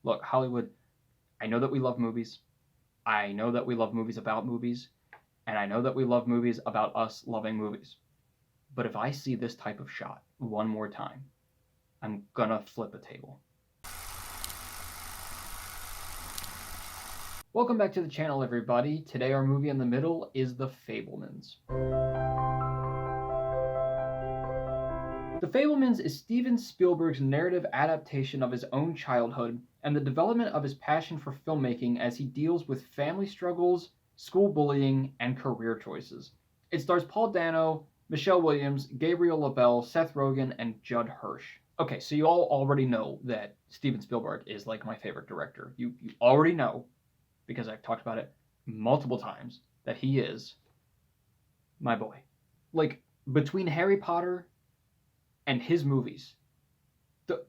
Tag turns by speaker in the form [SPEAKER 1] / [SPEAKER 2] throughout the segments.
[SPEAKER 1] Look, Hollywood, I know that we love movies. I know that we love movies about movies. And I know that we love movies about us loving movies. But if I see this type of shot one more time, I'm gonna flip a table. Welcome back to the channel, everybody. Today our movie in the middle is The Fabelmans. The Fabelmans is Steven Spielberg's narrative adaptation of his own childhood and the development of his passion for filmmaking as he deals with family struggles, school bullying, and career choices. It stars Paul Dano, Michelle Williams, Gabriel LaBelle, Seth Rogan, and Judd Hirsch. Okay, so you all already know that Steven Spielberg is like my favorite director. You already know, because I've talked about it multiple times, that he is my boy. Like, between Harry Potter and his movies,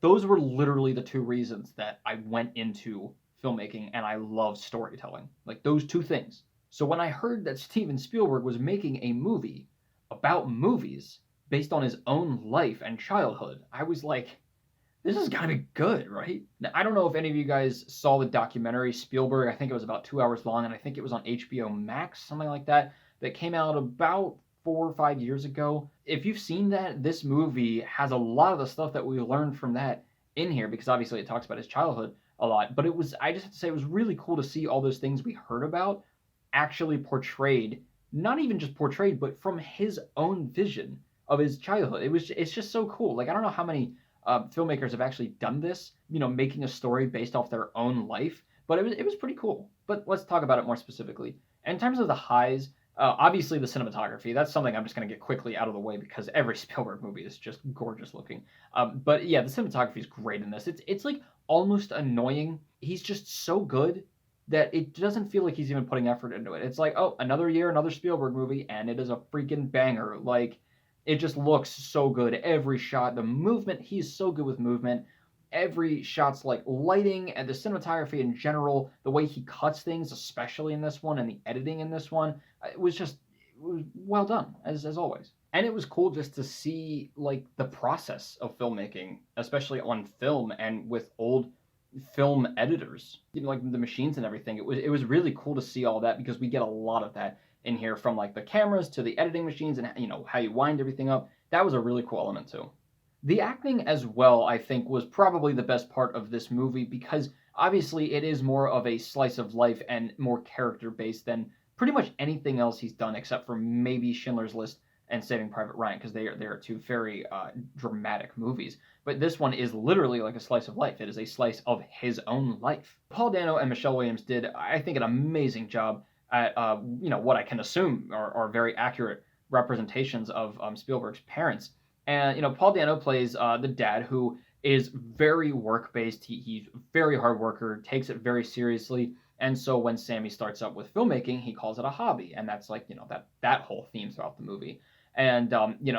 [SPEAKER 1] those were literally the two reasons that I went into filmmaking and I love storytelling. Like, those two things. So when I heard that Steven Spielberg was making a movie about movies based on his own life and childhood, I was like, this is gotta be good, right? Now, I don't know if any of you guys saw the documentary Spielberg. I think it was about 2 hours long, and I think it was on HBO Max, something like that, that came out about 4 or 5 years ago. If you've seen that, this movie has a lot of the stuff that we learned from that in here, because obviously it talks about his childhood a lot. But I just have to say, it was really cool to see all those things we heard about actually portrayed, not even just portrayed, but from his own vision of his childhood. It's just so cool. Like, I don't know how many filmmakers have actually done this, making a story based off their own life, but it was pretty cool. But let's talk about it more specifically. In terms of the highs, obviously the cinematography, that's something I'm just going to get quickly out of the way because every Spielberg movie is just gorgeous looking. But yeah, the cinematography is great in this. It's like almost annoying. He's just so good that it doesn't feel like he's even putting effort into it. It's like, oh, another year, another Spielberg movie, and it is a freaking banger. Like, it just looks so good. Every shot, the movement, he's so good with movement. Every shot's like lighting and the cinematography in general, the way he cuts things, especially in this one, and the editing in this one, it was well done, as always. And it was cool just to see like the process of filmmaking, especially on film and with old film editors, like the machines and everything. It was really cool to see all that because we get a lot of that in here, from like the cameras to the editing machines and how you wind everything up. That was a really cool element too. The acting as well, I think, was probably the best part of this movie because obviously it is more of a slice of life and more character based than pretty much anything else he's done, except for maybe Schindler's List and Saving Private Ryan, because they are two very dramatic movies. But this one is literally like a slice of life. It is a slice of his own life. Paul Dano and Michelle Williams did, I think, an amazing job at what I can assume are very accurate representations of Spielberg's parents. And Paul Dano plays the dad, who is very work based. He's a very hard worker, takes it very seriously. And so when Sammy starts up with filmmaking, he calls it a hobby, and that's like that whole theme throughout the movie. And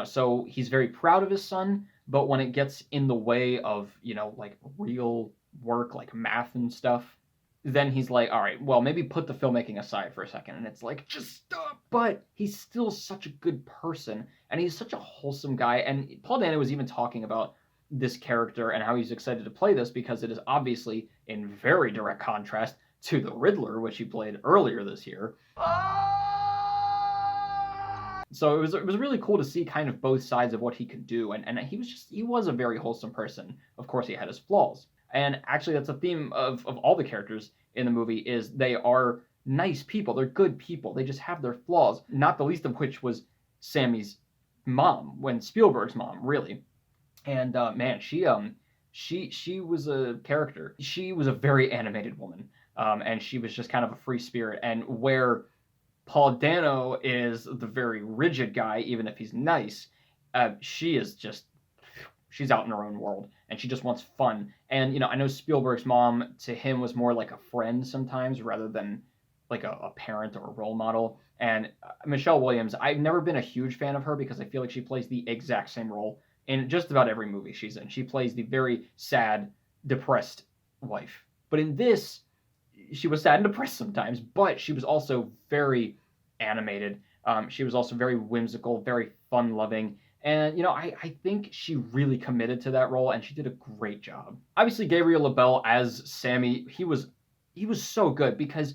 [SPEAKER 1] so he's very proud of his son, but when it gets in the way of like real work, like math and stuff, then he's like, all right, well, maybe put the filmmaking aside for a second. And it's like, just stop. But he's still such a good person, and he's such a wholesome guy. And Paul Dano was even talking about this character and how he's excited to play this because it is obviously in very direct contrast to the Riddler, which he played earlier this year. So it was really cool to see kind of both sides of what he could do, and he was a very wholesome person. Of course, he had his flaws, and actually that's a theme of all the characters in the movie, is they are nice people, they're good people, they just have their flaws, not the least of which was Sammy's mom, Spielberg's mom, really. And man, she was a character. She was a very animated woman, and she was just kind of a free spirit, and where Paul Dano is the very rigid guy, even if he's nice. She's out in her own world, and she just wants fun. And I know Spielberg's mom to him was more like a friend sometimes, rather than like a parent or a role model. And Michelle Williams, I've never been a huge fan of her because I feel like she plays the exact same role in just about every movie she's in. She plays the very sad, depressed wife. But in this, she was sad and depressed sometimes, but she was also very animated. She was also very whimsical, very fun-loving, And, I think she really committed to that role, and she did a great job. Obviously, Gabriel LaBelle as Sammy, he was so good because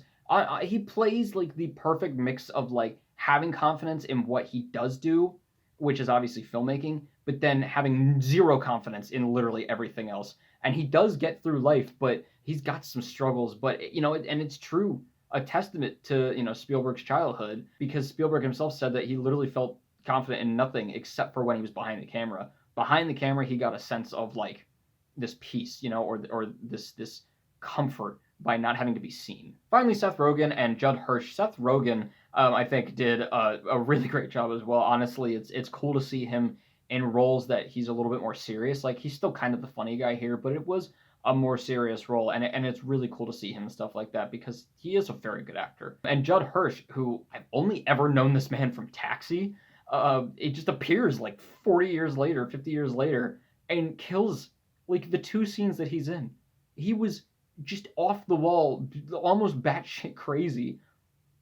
[SPEAKER 1] he plays like the perfect mix of like having confidence in what he does do, which is obviously filmmaking, but then having zero confidence in literally everything else. And he does get through life, but he's got some struggles. But and it's true, a testament to Spielberg's childhood, because Spielberg himself said that he literally felt confident in nothing except for when he was behind the camera. Behind the camera, he got a sense of like this peace, or this comfort by not having to be seen. Finally, Seth Rogen and Judd Hirsch. Seth Rogen, I think, did a really great job as well. Honestly, it's cool to see him in roles that he's a little bit more serious. Like, he's still kind of the funny guy here, but it was a more serious role, and it's really cool to see him and stuff like that because he is a very good actor. And Judd Hirsch, who I've only ever known this man from Taxi, it just appears like 40 years later, 50 years later, and kills like the two scenes that he's in. He was just off the wall, almost batshit crazy.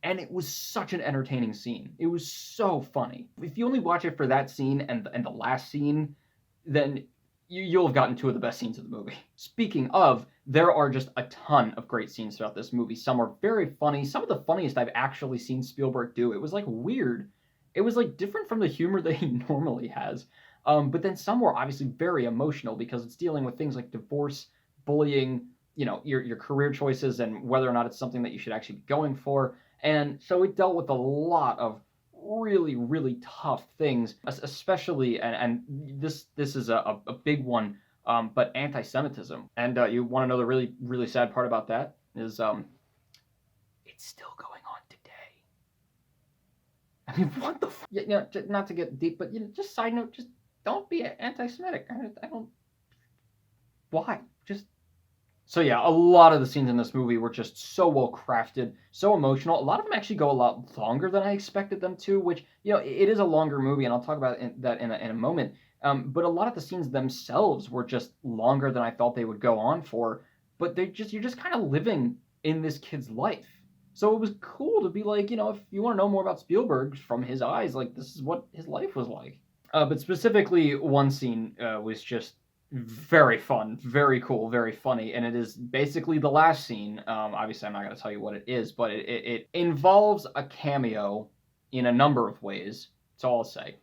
[SPEAKER 1] And it was such an entertaining scene. It was so funny. If you only watch it for that scene and the last scene, then you'll have gotten two of the best scenes of the movie. Speaking of, there are just a ton of great scenes throughout this movie. Some are very funny. Some of the funniest I've actually seen Spielberg do. It was like weird. It was like different from the humor that he normally has. But then some were obviously very emotional because it's dealing with things like divorce, bullying, your career choices, and whether or not it's something that you should actually be going for. And so it dealt with a lot of really, really tough things, especially, and this is a big one, but anti-Semitism. And you want to know the really, really sad part about that is it's still going on today. I mean, what the not to get deep, but just side note, just don't be anti-Semitic. I don't. Why? So yeah, a lot of the scenes in this movie were just so well crafted, so emotional. A lot of them actually go a lot longer than I expected them to, which, it is a longer movie, and I'll talk about that in a moment. But a lot of the scenes themselves were just longer than I thought they would go on for. But you're just kind of living in this kid's life. So it was cool to be like, if you want to know more about Spielberg from his eyes, like, this is what his life was like. But specifically, one scene was just very fun, very cool, very funny, and it is basically the last scene. Obviously, I'm not going to tell you what it is, but it involves a cameo in a number of ways. That's all I'll say.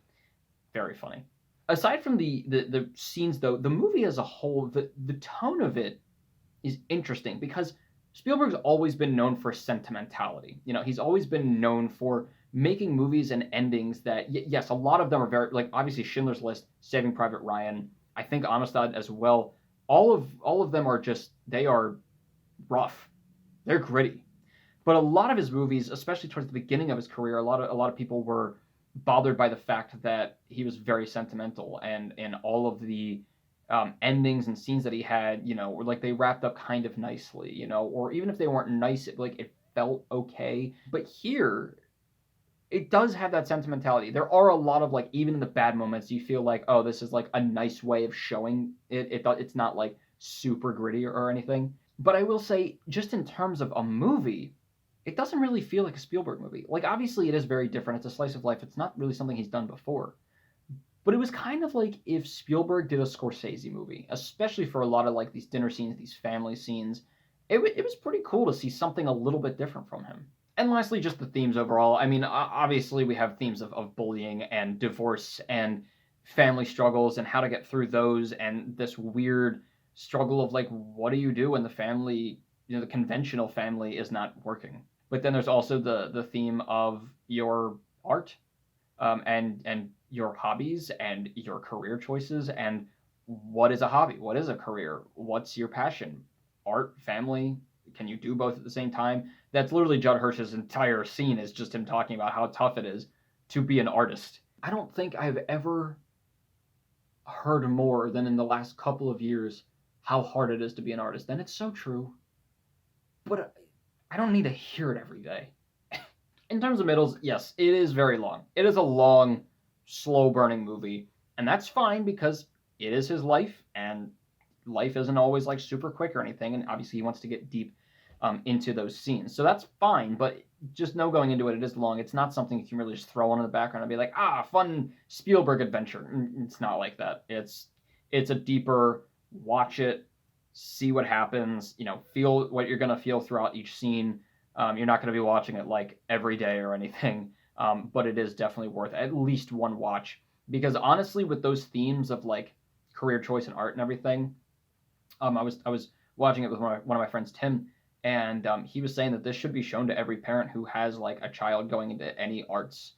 [SPEAKER 1] Very funny. Aside from the scenes, though, the movie as a whole, the tone of it is interesting because Spielberg's always been known for sentimentality. He's always been known for making movies and endings that, yes, a lot of them are very, like, obviously Schindler's List, Saving Private Ryan, I think Amistad as well. All of them are they are rough. They're gritty. But a lot of his movies, especially towards the beginning of his career, a lot of people were bothered by the fact that he was very sentimental, and all of the endings and scenes that he had, were like they wrapped up kind of nicely, or even if they weren't nice, it felt okay. But here, it does have that sentimentality. There are a lot of, like, even in the bad moments, you feel like, oh, this is like a nice way of showing it. It's not like super gritty or anything. But I will say, just in terms of a movie, it doesn't really feel like a Spielberg movie. Like, obviously it is very different. It's a slice of life. It's not really something he's done before. But it was kind of like if Spielberg did a Scorsese movie, especially for a lot of like these dinner scenes, these family scenes. It was pretty cool to see something a little bit different from him. And lastly, just the themes overall. I mean, obviously we have themes of bullying and divorce and family struggles and how to get through those, and this weird struggle of like, what do you do when the family, the conventional family is not working? But then there's also the theme of your art, and your hobbies and your career choices, and what is a hobby? What is a career? What's your passion? Art, family, can you do both at the same time? That's literally Judd Hirsch's entire scene, is just him talking about how tough it is to be an artist. I don't think I've ever heard more than in the last couple of years how hard it is to be an artist. And it's so true. But I don't need to hear it every day. In terms of middles, yes, it is very long. It is a long, slow-burning movie. And that's fine because it is his life, and life isn't always like super quick or anything. And obviously he wants to get deep. into those scenes. So that's fine, but just know going into it, it is long. It's not something you can really just throw on in the background and be like, fun Spielberg adventure. It's not like that. It's a deeper, watch it, see what happens, feel what you're going to feel throughout each scene. You're not going to be watching it like every day or anything, but it is definitely worth at least one watch. Because honestly, with those themes of like career choice and art and everything, I was watching it with one of my friends, Tim, and he was saying that this should be shown to every parent who has like a child going into any arts,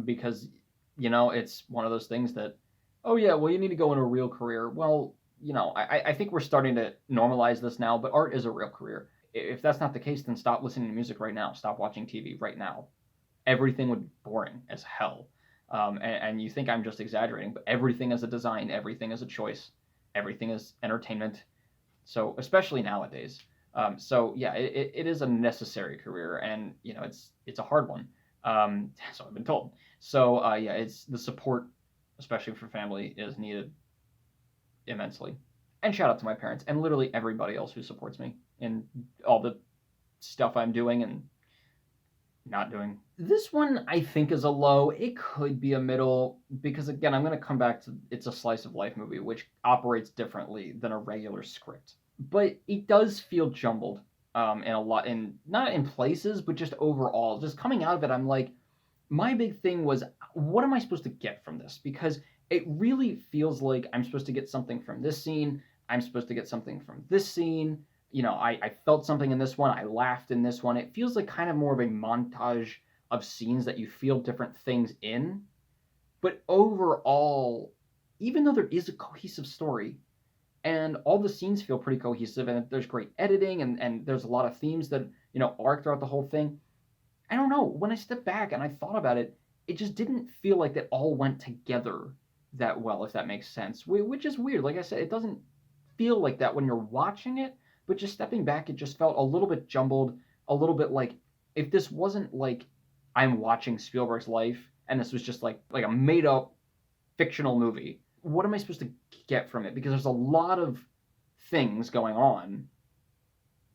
[SPEAKER 1] because it's one of those things that, oh yeah, well you need to go in a real career. Well, I think we're starting to normalize this now, but art is a real career. If that's not the case, then stop listening to music right now. Stop watching TV right now. Everything would be boring as hell. And you think I'm just exaggerating, but everything is a design, everything is a choice, everything is entertainment. So especially nowadays. So yeah, it is a necessary career, and it's a hard one. So I've been told. So yeah, it's the support, especially for family, is needed immensely. And shout out to my parents and literally everybody else who supports me in all the stuff I'm doing and not doing. This one I think is a low. It could be a middle because again, I'm going to come back to it's a slice of life movie, which operates differently than a regular script. But it does feel jumbled in a lot, in not in places, but just overall. Just coming out of it, I'm like, my big thing was, what am I supposed to get from this? Because it really feels like I'm supposed to get something from this scene. I'm supposed to get something from this scene. I felt something in this one. I laughed in this one. It feels like kind of more of a montage of scenes that you feel different things in. But overall, even though there is a cohesive story, and all the scenes feel pretty cohesive, and there's great editing, and there's a lot of themes that, arc throughout the whole thing, I don't know. When I stepped back and I thought about it, it just didn't feel like they all went together that well, if that makes sense. Which is weird. Like I said, it doesn't feel like that when you're watching it, but just stepping back, it just felt a little bit jumbled, a little bit like, if this wasn't like I'm watching Spielberg's life, and this was just like a made-up fictional movie, what am I supposed to get from it? Because there's a lot of things going on,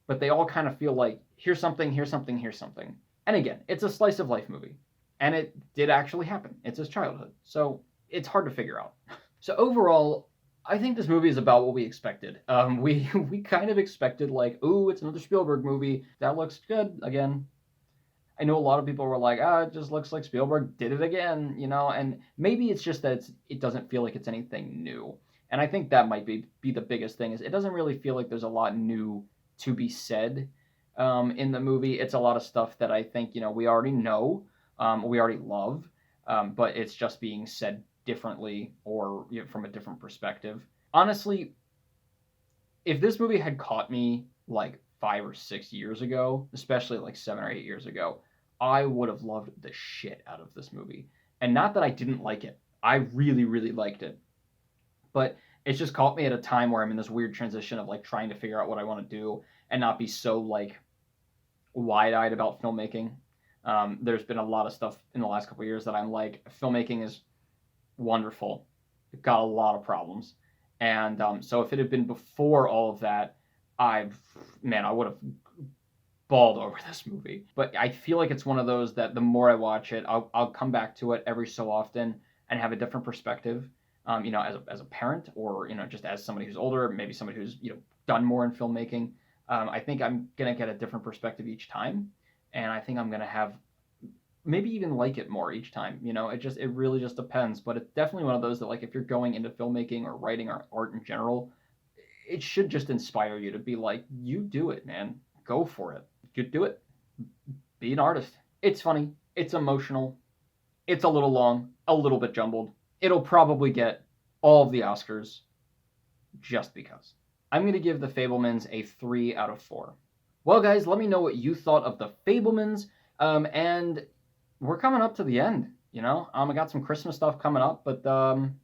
[SPEAKER 1] but they all kind of feel like, here's something, here's something, here's something. And again, it's a slice of life movie, and it did actually happen. It's his childhood, so it's hard to figure out. So overall, I think this movie is about what we expected. We kind of expected like, ooh, it's another Spielberg movie. That looks good again. I know a lot of people were like, it just looks like Spielberg did it again, and maybe it's just that it doesn't feel like it's anything new. And I think that might be the biggest thing, is it doesn't really feel like there's a lot new to be said in the movie. It's a lot of stuff that I think, we already know, we already love, but it's just being said differently or from a different perspective. Honestly, if this movie had caught me like 5 or 6 years ago, especially like 7 or 8 years ago, I would have loved the shit out of this movie. And not that I didn't like it. I really, really liked it. But it's just caught me at a time where I'm in this weird transition of like trying to figure out what I want to do and not be so like wide-eyed about filmmaking. There's been a lot of stuff in the last couple of years that I'm like, filmmaking is wonderful. It got a lot of problems. And so if it had been before all of that, I would have bawled over this movie. But I feel like it's one of those that the more I watch it, I'll come back to it every so often and have a different perspective. As a parent, or just as somebody who's older, maybe somebody who's done more in filmmaking. I think I'm gonna get a different perspective each time, and I think I'm gonna have maybe even like it more each time. It really just depends. But it's definitely one of those that, like, if you're going into filmmaking or writing or art in general, it should just inspire you to be like, you do it, man. Go for it. You do it. Be an artist. It's funny. It's emotional. It's a little long, a little bit jumbled. It'll probably get all of the Oscars just because. I'm going to give The Fabelmans a 3 out of 4. Well, guys, let me know what you thought of The Fabelmans. And we're coming up to the end, I got some Christmas stuff coming up, but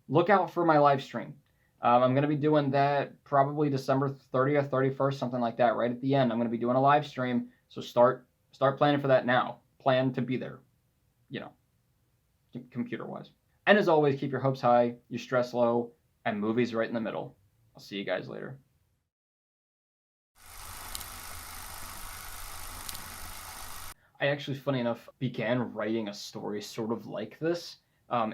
[SPEAKER 1] look out for my live stream. I'm going to be doing that probably December 30th, 31st, something like that, right at the end. I'm going to be doing a live stream, so start planning for that now. Plan to be there, computer-wise. And as always, keep your hopes high, your stress low, and movies right in the middle. I'll see you guys later. I actually, funny enough, began writing a story sort of like this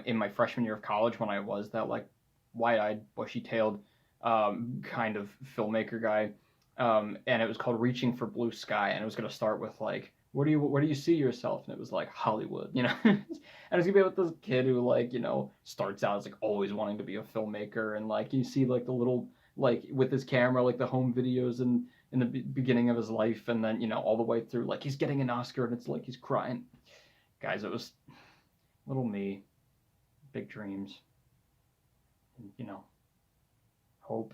[SPEAKER 1] in my freshman year of college when I was that like wide-eyed, bushy-tailed kind of filmmaker guy, and it was called Reaching for Blue Sky, and it was going to start with like, where do you see yourself? And it was like Hollywood, you know. And it's gonna be about this kid who like, you know, starts out as like always wanting to be a filmmaker, and like you see like the little like with his camera like the home videos and in the beginning of his life, and then you know all the way through like he's getting an Oscar and it's like he's crying. Guys, it was little me, big dreams, and, you know, hope.